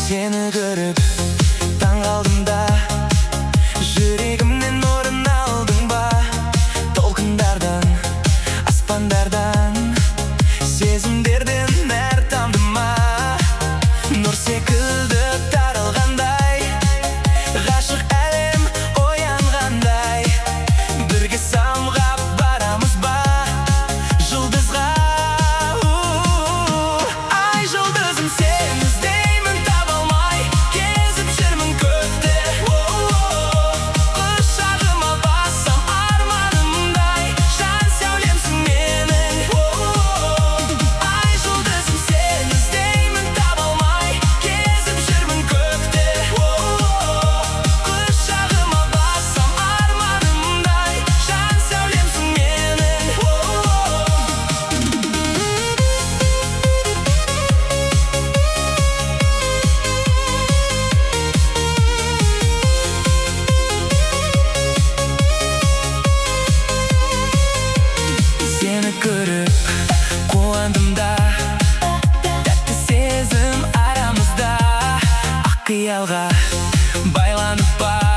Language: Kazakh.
Seni görüp taң қалдым да, жүрегімнен орын алдың ба? Толқындардан, аспандардан, сезімдерден нәр тамды ма? Нұр секілді таралғандай, ғашық әлем оянғандай, бірге самғап барамыз ба жұлдызға? Ай жұлдызым, сені іздеймін, таба алмай, кезіп жүрмін көкті. Құшағыма бассам арманымдай, жан сәулемсің менің. Ай жұлдызым, сені іздеймін, таба алмай, кезіп жүрмін көкті. Құшағыма бассам арманымдай, жан сәулемсің менің. Seni көріп қуандым да, тәтті сезім арамызда, ақ қиялға байланып бар.